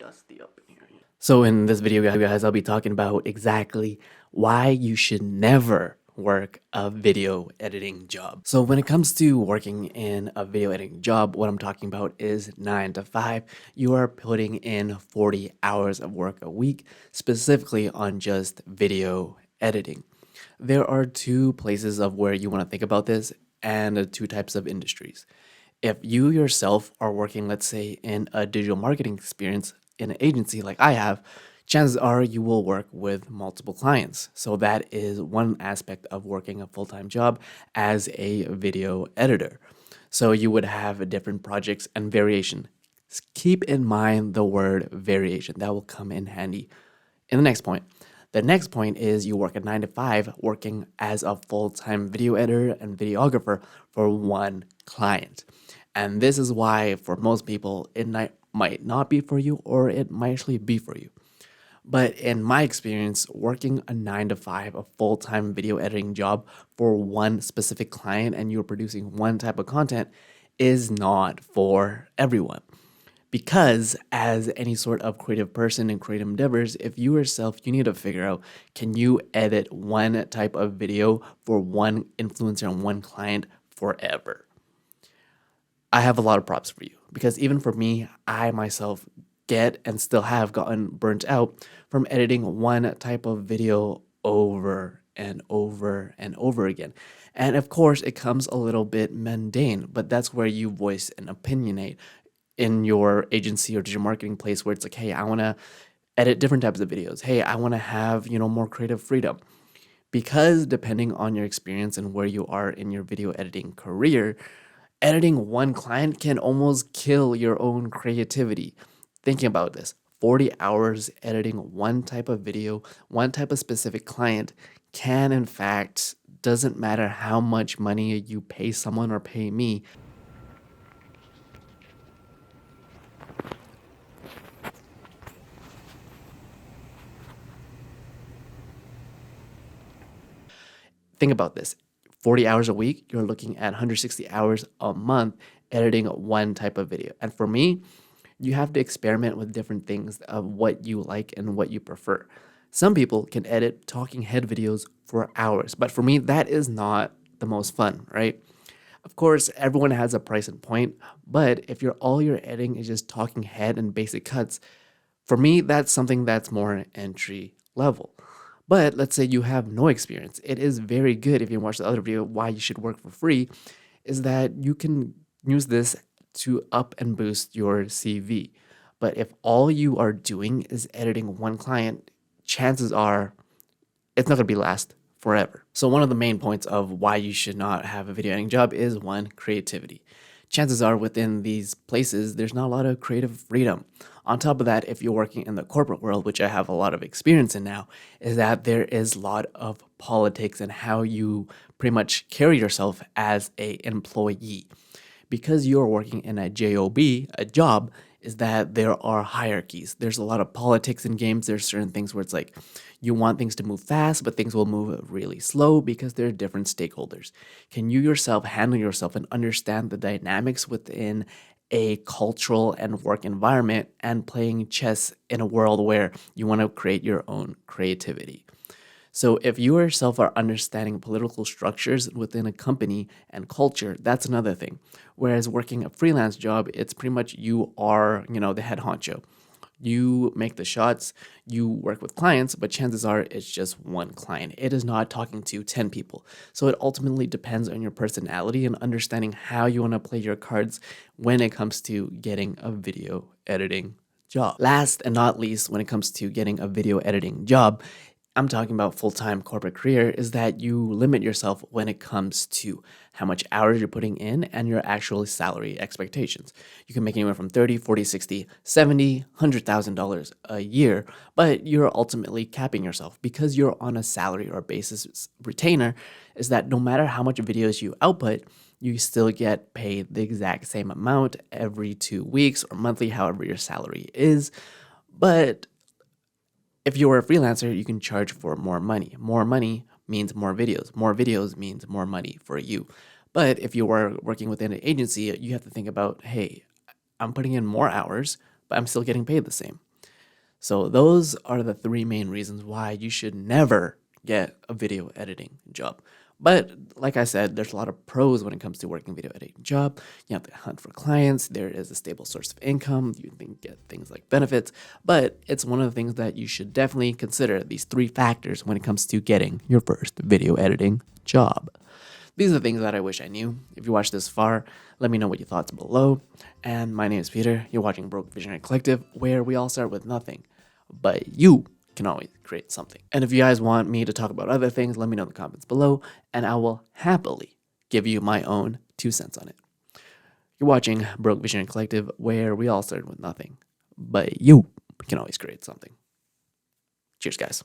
dusty up in here. So in this video, guys, I'll be talking about exactly why you should never work a video editing job. So when it comes to working in a video editing job, what I'm talking about is 9 to 5. You are putting in 40 hours of work a week, specifically on just video editing. There are two places of where you want to think about this and two types of industries. If you yourself are working, let's say, in a digital marketing experience in an agency like I have, chances are you will work with multiple clients. So that is one aspect of working a full-time job as a video editor. So you would have different projects and variation. Keep in mind the word variation. That will come in handy in the next point. The next point is you work a 9 to 5 working as a full-time video editor and videographer for one client. And this is why for most people it might not be for you, or it might actually be for you. But in my experience, working a 9 to 5, a full-time video editing job for one specific client and you're producing one type of content is not for everyone. Because as any sort of creative person in creative endeavors, if you yourself, you need to figure out, can you edit one type of video for one influencer and one client forever? I have a lot of props for you, because even for me, I myself get and still have gotten burnt out from editing one type of video over and over and over again. And of course, it comes a little bit mundane, but that's where you voice and opinionate in your agency or digital marketing place, where it's like, hey, I want to edit different types of videos. Hey, I want to have, more creative freedom. Because depending on your experience and where you are in your video editing career, editing one client can almost kill your own creativity. Thinking about this, 40 hours editing one type of video, one type of specific client can, in fact, doesn't matter how much money you pay someone or pay me, think about this. 40 hours a week, you're looking at 160 hours a month editing one type of video. And for me, you have to experiment with different things of what you like and what you prefer. Some people can edit talking head videos for hours, but for me, that is not the most fun, right? Of course, everyone has a price and point, but if all you're editing is just talking head and basic cuts, for me, that's something that's more entry level. But let's say you have no experience. It is very good, if you watch the other video, why you should work for free, is that you can use this to up and boost your CV. But if all you are doing is editing one client, chances are it's not going to be last forever. So one of the main points of why you should not have a video editing job is, one, creativity. Chances are within these places, there's not a lot of creative freedom. On top of that, if you're working in the corporate world, which I have a lot of experience in now, is that there is a lot of politics and how you pretty much carry yourself as an employee. Because you're working in a job, a job, is that there are hierarchies. There's a lot of politics in games. There's certain things where it's like you want things to move fast, but things will move really slow because there are different stakeholders. Can you yourself handle yourself and understand the dynamics within a cultural and work environment and playing chess in a world where you want to create your own creativity? So if you yourself are understanding political structures within a company and culture, that's another thing. Whereas working a freelance job, it's pretty much you are, the head honcho. You make the shots, you work with clients, but chances are it's just one client. It is not talking to 10 people. So it ultimately depends on your personality and understanding how you want to play your cards when it comes to getting a video editing job. Last and not least, when it comes to getting a video editing job, I'm talking about full-time corporate career, is that you limit yourself when it comes to how much hours you're putting in and your actual salary expectations. You can make anywhere from 30, 40, 60, 70, $100,000 a year, but you're ultimately capping yourself because you're on a salary or basis retainer, is that no matter how much videos you output, you still get paid the exact same amount every 2 weeks or monthly, however your salary is. But if you're a freelancer, you can charge for more money. More money means more videos. More videos means more money for you. But if you are working within an agency, you have to think about, hey, I'm putting in more hours, but I'm still getting paid the same. So those are the three main reasons why you should never get a video editing job. But like I said, there's a lot of pros when it comes to working video editing job. You have to hunt for clients. There is a stable source of income. You can get things like benefits. But it's one of the things that you should definitely consider, these three factors when it comes to getting your first video editing job. These are the things that I wish I knew. If you watched this far, let me know what your thoughts below. And my name is Peter. You're watching Broke Visionary Collective, where we all start with nothing. But you can always create something. And if you guys want me to talk about other things, let me know in the comments below, and I will happily give you my own 2 cents on it. You're watching Broke Visionary Collective, where we all started with nothing. But you can always create something. Cheers, guys.